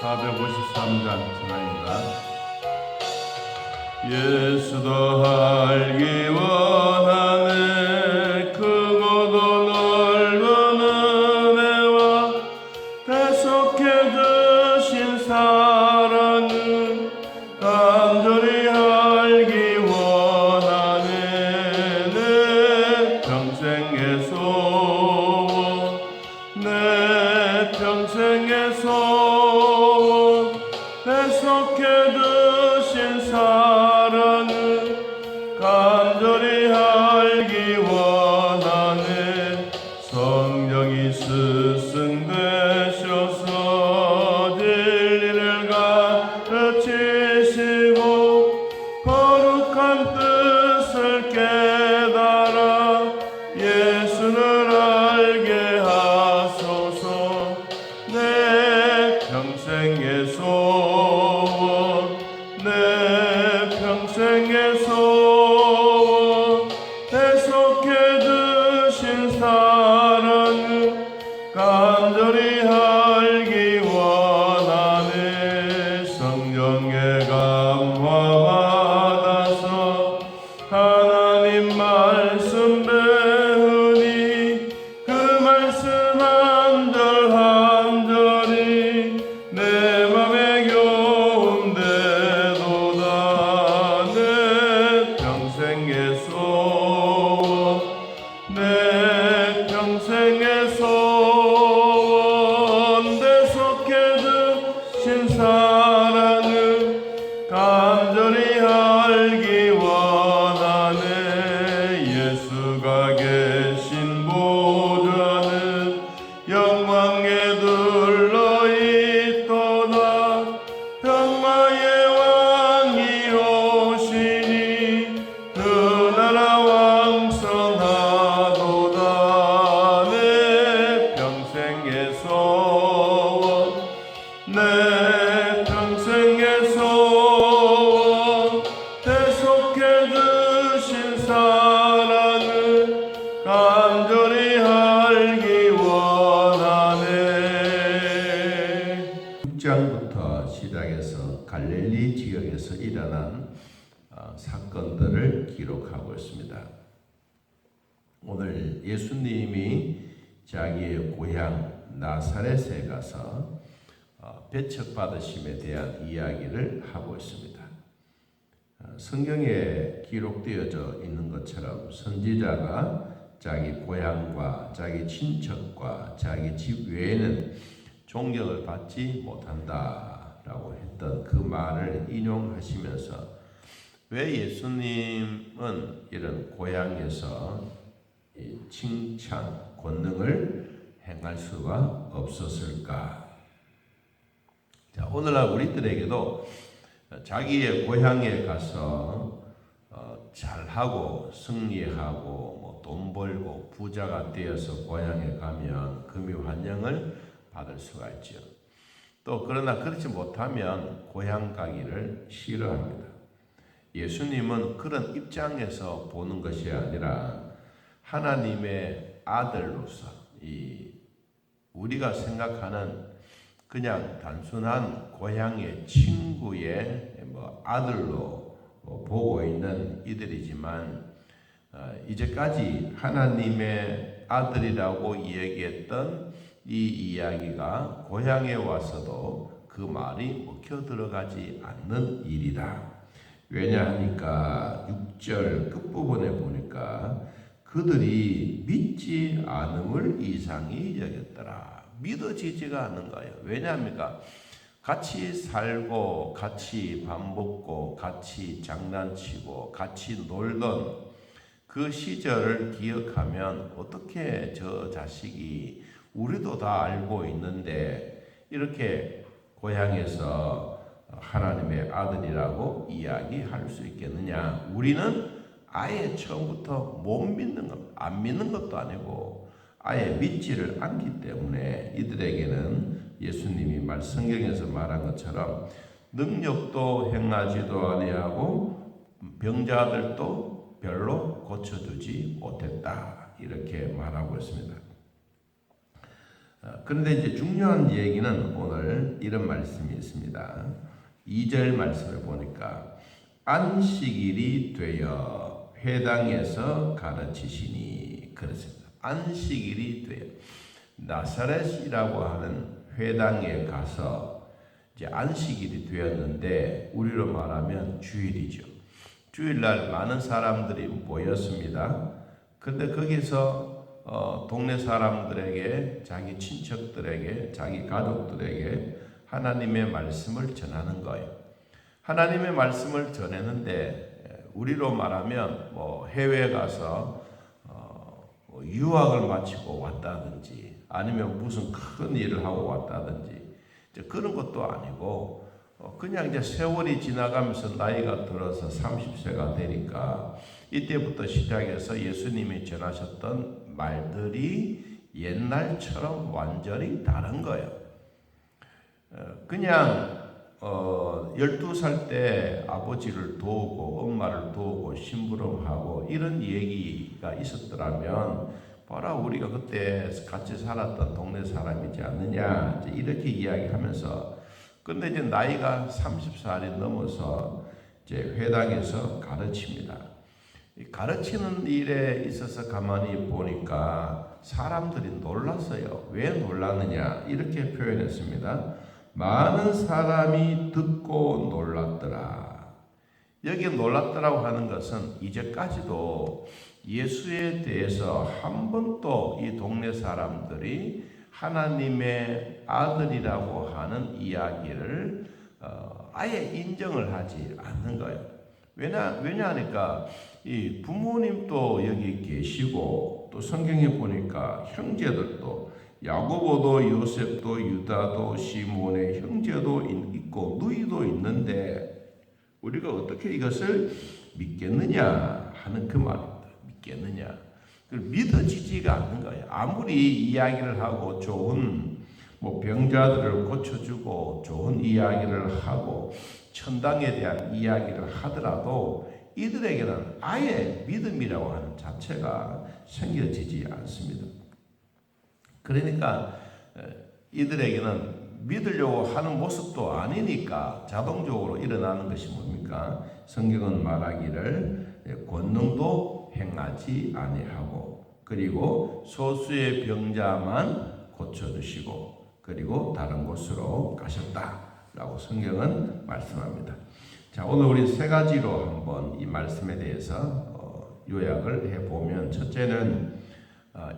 453장 전화입니다. 예수도 알기 원하네. 크고도 넓은 은혜와 대속해 주신 사랑을 간절히 알기 원하네. 내 평생의 소원, 내 평생의 소원, 대속해 주신 사랑을 간절히 알기 원하네. 성령이 스승 되셔서 진리를 가르치시고 거룩한 뜻을 깨달아 예수를 알게 하소서. 내 평생의 소원, 내 평생의 소원, 대속해 주신 사랑을 간절히 알기 원하네. 성령의 감화 받아서 하나님 말씀 배우니 그 말씀 한 절 한 절이 내 맘에 교훈되도다. 내 평생의 소원, 내 평생의 소원, 대속해 주신 사랑을 간절히 알기 원하네. 예수가 계신 보좌는 영광에 둘러있도다. 평화의 왕이 오시니 그 나라 왕성하도다. 내 평생의 소원, 내 평생의 소원, 대속해 주신 사랑을 간절히 알기 원하네. 6장부터 시작해서 갈릴리 지역에서 일어난 사건들을 기록하고 있습니다. 오늘 예수님이 자기의 고향 나사렛에 가서 배척받으심에 대한 이야기를 하고 있습니다. 성경에 기록되어져 있는 것처럼 선지자가 자기 고향과 자기 친척과 자기 집 외에는 존경을 받지 못한다라고 했던 그 말을 인용하시면서 왜 예수님은 이런 고향에서 칭찬, 권능을 행할 수가 없었을까? 자, 오늘날 우리들에게도 자기의 고향에 가서 잘하고 승리하고 돈 벌고 부자가 되어서 고향에 가면 금이 환영을 받을 수가 있죠. 또 그러나 그렇지 못하면 고향 가기를 싫어합니다. 예수님은 그런 입장에서 보는 것이 아니라 하나님의 아들로서 우리가 생각하는 그냥 단순한 고향의 친구의 아들로 보고 있는 이들이지만 이제까지 하나님의 아들이라고 얘기했던 이 이야기가 고향에 와서도 그 말이 먹혀 들어가지 않는 일이다. 왜냐하니까 6절 끝부분에 보니까 그들이 믿지 않음을 이상히 여겼더라. 믿어지지가 않는 거예요. 왜냐합니까? 같이 살고 같이 밥 먹고 같이 장난치고 같이 놀던 그 시절을 기억하면 어떻게 저 자식이 우리도 다 알고 있는데 이렇게 고향에서 하나님의 아들이라고 이야기할 수 있겠느냐? 우리는 아예 처음부터 못 믿는 것, 안 믿는 것도 아니고 아예 믿지를 않기 때문에 이들에게는 예수님이 성경에서 말한 것처럼 능력도 행하지도 아니하고 병자들도 별로 고쳐주지 못했다. 이렇게 말하고 있습니다. 그런데 이제 중요한 얘기는 오늘 이런 말씀이 있습니다. 2절 말씀을 보니까 안식일이 되어 회당에서 가르치시니 그렇습니다. 안식일이 되어 나사렛이라고 하는 회당에 가서 이제 안식일이 되었는데 우리로 말하면 주일이죠. 주일날 많은 사람들이 모였습니다. 그런데 거기서 동네 사람들에게, 자기 친척들에게, 자기 가족들에게 하나님의 말씀을 전하는 거예요. 하나님의 말씀을 전했는데 우리로 말하면 뭐 해외에 가서 유학을 마치고 왔다든지 아니면 무슨 큰 일을 하고 왔다든지 그런 것도 아니고 그냥 이제 세월이 지나가면서 나이가 들어서 30세가 되니까 이때부터 시작해서 예수님이 전하셨던 말들이 옛날처럼 완전히 다른 거예요. 그냥 12살 때 아버지를 도우고 엄마를 도우고 심부름하고 이런 얘기가 있었더라면 봐라 우리가 그때 같이 살았던 동네 사람이지 않느냐 이렇게 이야기하면서 근데 이제 나이가 30살이 넘어서 이제 회당에서 가르칩니다. 가르치는 일에 있어서 가만히 보니까 사람들이 놀랐어요. 왜 놀랐느냐 이렇게 표현했습니다. 많은 사람이 듣고 놀랐더라. 여기 놀랐더라고 하는 것은 이제까지도 예수에 대해서 한 번도 이 동네 사람들이 하나님의 아들이라고 하는 이야기를 아예 인정을 하지 않는 거예요. 왜냐하니까 이 부모님도 여기 계시고 또 성경에 보니까 형제들도 야고보도 요셉도 유다도 시몬의 형제도 있고 누이도 있는데 우리가 어떻게 이것을 믿겠느냐 하는 그 말입니다. 믿겠느냐. 믿어지지가 않는 거예요. 아무리 이야기를 하고 좋은 뭐 병자들을 고쳐주고 좋은 이야기를 하고 천당에 대한 이야기를 하더라도 이들에게는 아예 믿음이라고 하는 자체가 생겨지지 않습니다. 그러니까 이들에게는 믿으려고 하는 모습도 아니니까 자동적으로 일어나는 것이 뭡니까? 성경은 말하기를 권능도 행하지 아니하고 그리고 소수의 병자만 고쳐주시고 그리고 다른 곳으로 가셨다라고 성경은 말씀합니다. 자, 오늘 우리 세 가지로 한번 이 말씀에 대해서 요약을 해보면 첫째는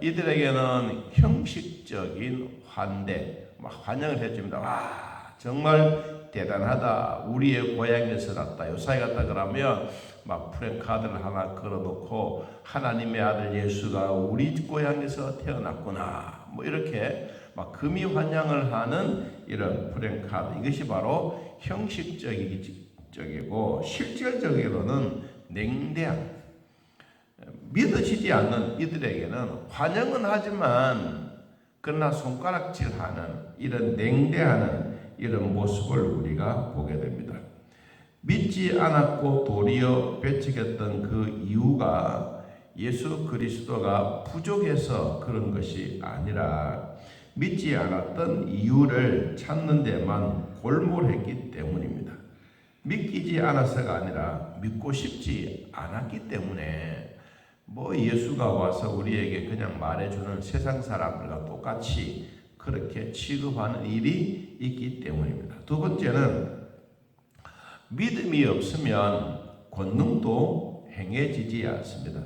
이들에게는 형식적인 환대, 환영을 해줍니다. 와, 정말 대단하다. 우리의 고향에서 났다. 요사이 갔다 그러면 막 프랭카드를 하나 걸어놓고 하나님의 아들 예수가 우리 고향에서 태어났구나. 뭐 이렇게 막 금이 환영을 하는 이런 프랭카드. 이것이 바로 형식적이고 실질적으로는 냉대한 믿어지지 않는 이들에게는 환영은 하지만 그러나 손가락질하는 이런 냉대하는 이런 모습을 우리가 보게 됩니다. 믿지 않았고 도리어 배척했던 그 이유가 예수 그리스도가 부족해서 그런 것이 아니라 믿지 않았던 이유를 찾는 데만 골몰했기 때문입니다. 믿기지 않아서가 아니라 믿고 싶지 않았기 때문에 뭐 예수가 와서 우리에게 그냥 말해주는 세상 사람들과 똑같이 그렇게 취급하는 일이 있기 때문입니다. 두 번째는 믿음이 없으면 권능도 행해지지 않습니다.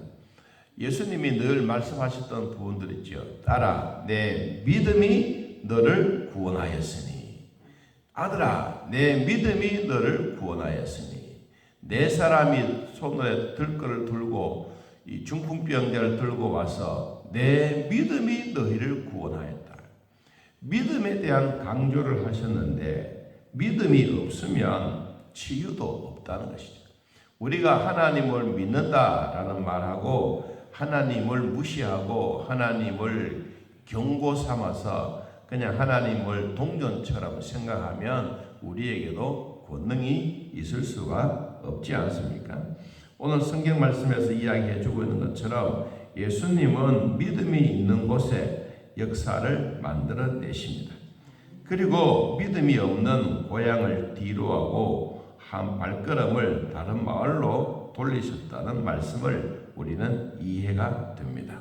예수님이 늘 말씀하셨던 부분들 있죠. 따라 내 믿음이 너를 구원하였으니 아들아 내 믿음이 너를 구원하였으니 네 사람이 손에 들거를 들고 이 중풍병자를 들고 와서 내 믿음이 너희를 구원하였다. 믿음에 대한 강조를 하셨는데 믿음이 없으면 치유도 없다는 것이죠. 우리가 하나님을 믿는다라는 말하고 하나님을 무시하고 하나님을 경고 삼아서 그냥 하나님을 동전처럼 생각하면 우리에게도 권능이 있을 수가 없지 않습니까? 오늘 성경 말씀에서 이야기해 주고 있는 것처럼 예수님은 믿음이 있는 곳에 역사를 만들어내십니다. 그리고 믿음이 없는 고향을 뒤로하고 한 발걸음을 다른 마을로 돌리셨다는 말씀을 우리는 이해가 됩니다.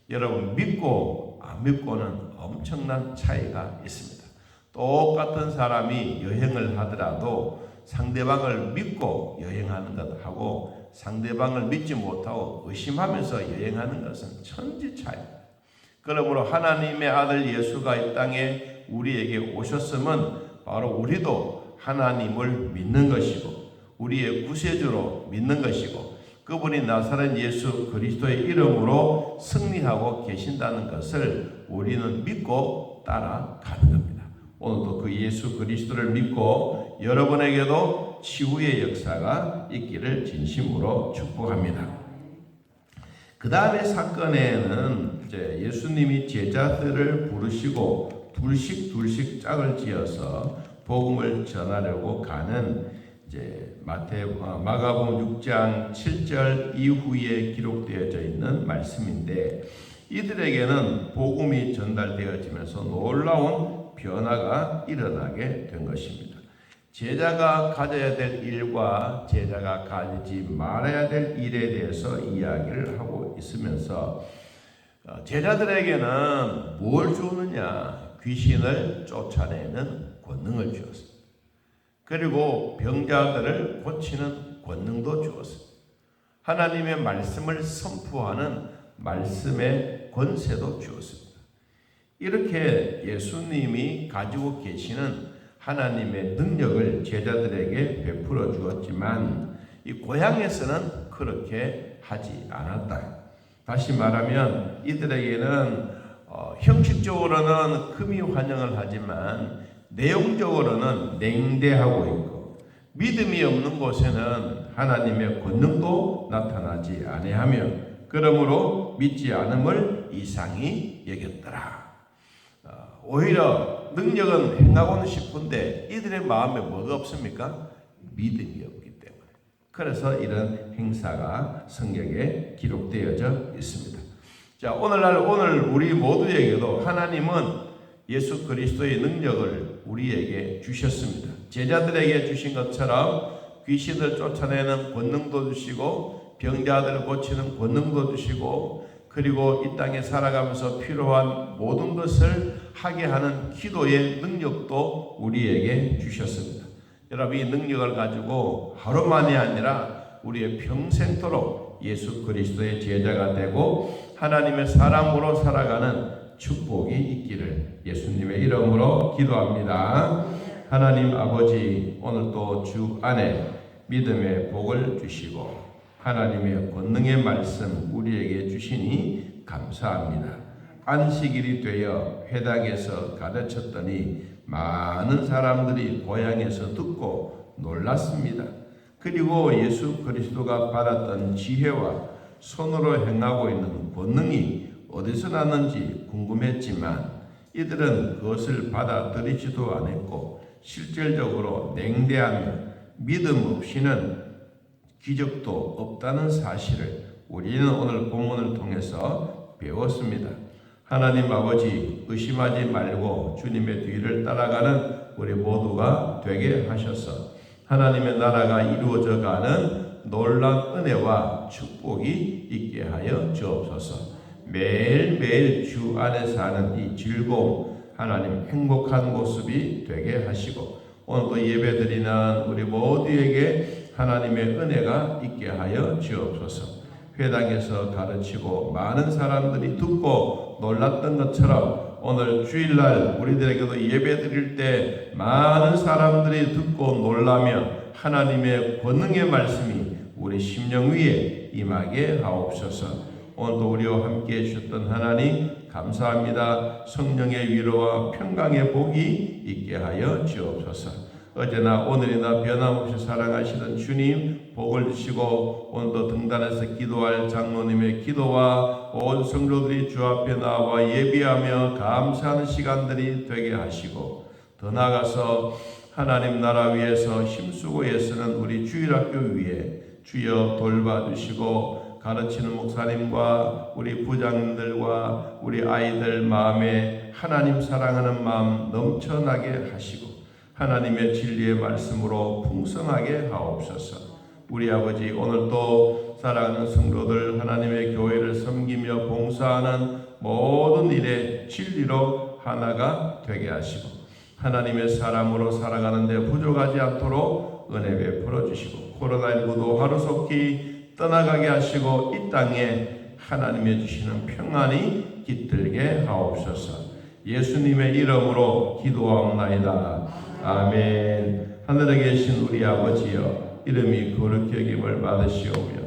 여러분, 믿고 안 믿고는 엄청난 차이가 있습니다. 똑같은 사람이 여행을 하더라도 상대방을 믿고 여행하는 것하고 상대방을 믿지 못하고 의심하면서 여행하는 것은 천지 차이입니다. 그러므로 하나님의 아들 예수가 이 땅에 우리에게 오셨으면 바로 우리도 하나님을 믿는 것이고 우리의 구세주로 믿는 것이고 그분이 나사렛 예수 그리스도의 이름으로 승리하고 계신다는 것을 우리는 믿고 따라가는 겁니다. 오늘도 그 예수 그리스도를 믿고 여러분에게도 치유의 역사가 있기를 진심으로 축복합니다. 그 다음에 사건에는 이제 예수님이 제자들을 부르시고 둘씩 짝을 지어서 복음을 전하려고 가는 이제 마가복음 6장 7절 이후에 기록되어져 있는 말씀인데 이들에게는 복음이 전달되어지면서 놀라운 변화가 일어나게 된 것입니다. 제자가 가져야 될 일과 제자가 가지지 말아야 될 일에 대해서 이야기를 하고 있으면서 제자들에게는 뭘 주느냐? 귀신을 쫓아내는 권능을 주었습니다. 그리고 병자들을 고치는 권능도 주었습니다. 하나님의 말씀을 선포하는 말씀의 권세도 주었습니다. 이렇게 예수님이 가지고 계시는 하나님의 능력을 제자들에게 베풀어 주었지만 이 고향에서는 그렇게 하지 않았다. 다시 말하면 이들에게는 형식적으로는 금이 환영을 하지만 내용적으로는 냉대하고 있고 믿음이 없는 곳에는 하나님의 권능도 나타나지 아니하며 그러므로 믿지 않음을 이상히 여겼더라. 오히려 능력은 행하고는 싶은데 이들의 마음에 뭐가 없습니까? 믿음이 없기 때문에. 그래서 이런 행사가 성경에 기록되어져 있습니다. 자, 오늘 우리 모두에게도 하나님은 예수 그리스도의 능력을 우리에게 주셨습니다. 제자들에게 주신 것처럼 귀신을 쫓아내는 권능도 주시고 병자들을 고치는 권능도 주시고 그리고 이 땅에 살아가면서 필요한 모든 것을 하게 하는 기도의 능력도 우리에게 주셨습니다. 여러분, 이 능력을 가지고 하루만이 아니라 우리의 평생토록 예수 그리스도의 제자가 되고 하나님의 사람으로 살아가는 축복이 있기를 예수님의 이름으로 기도합니다. 하나님 아버지, 오늘도 주 안에 믿음의 복을 주시고 하나님의 권능의 말씀 우리에게 주시니 감사합니다. 안식일이 되어 회당에서 가르쳤더니 많은 사람들이 고향에서 듣고 놀랐습니다. 그리고 예수 그리스도가 받았던 지혜와 손으로 행하고 있는 권능이 어디서 났는지 궁금했지만 이들은 그것을 받아들이지도 않았고 실질적으로 냉대하며 믿음 없이는 기적도 없다는 사실을 우리는 오늘 본문을 통해서 배웠습니다. 하나님 아버지, 의심하지 말고 주님의 뒤를 따라가는 우리 모두가 되게 하셔서 하나님의 나라가 이루어져 가는 놀라운 은혜와 축복이 있게 하여 주옵소서. 매일매일 주 안에 사는 이 즐거움, 하나님 행복한 모습이 되게 하시고 오늘도 예배드리는 우리 모두에게 하나님의 은혜가 있게 하여 주옵소서. 회당에서 가르치고 많은 사람들이 듣고 놀랐던 것처럼 오늘 주일날 우리들에게도 예배드릴 때 많은 사람들이 듣고 놀라며 하나님의 권능의 말씀이 우리 심령 위에 임하게 하옵소서. 오늘도 우리와 함께 해주셨던 하나님 감사합니다. 성령의 위로와 평강의 복이 있게 하여 주옵소서. 어제나 오늘이나 변함없이 사랑하시는 주님 복을 주시고 오늘도 등단에서 기도할 장로님의 기도와 온 성도들이 주 앞에 나와 예비하며 감사하는 시간들이 되게 하시고 더 나아가서 하나님 나라 위에서 힘쓰고 애쓰는 우리 주일학교 위에 주여 돌봐주시고 가르치는 목사님과 우리 부장님들과 우리 아이들 마음에 하나님 사랑하는 마음 넘쳐나게 하시고 하나님의 진리의 말씀으로 풍성하게 하옵소서. 우리 아버지, 오늘도 사랑하는 성도들 하나님의 교회를 섬기며 봉사하는 모든 일에 진리로 하나가 되게 하시고 하나님의 사람으로 살아가는 데 부족하지 않도록 은혜 베풀어 주시고 코로나19도 하루속히 떠나가게 하시고 이 땅에 하나님의 주시는 평안이 깃들게 하옵소서. 예수님의 이름으로 기도하옵나이다. 아멘. 하늘에 계신 우리 아버지여, 이름이 거룩히 여김을 받으시오며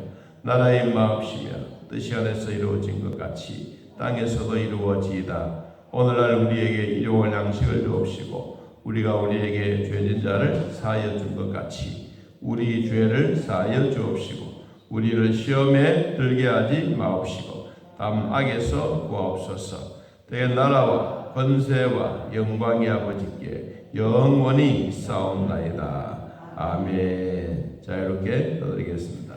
나라의 마음이시며 뜻이 안에서 이루어진 것 같이 땅에서도 이루어지이다. 오늘날 우리에게 일용할 양식을 주옵시고 우리가 우리에게 죄진 자를 사하여 준 것 같이 우리 죄를 사하여 주옵시고 우리를 시험에 들게 하지 마옵시고 다음 악에서 구하옵소서. 대개 나라와 권세와 영광이 아버지께 영원히 있사옵나이다. 아멘. 자, 이렇게 떠드리겠습니다.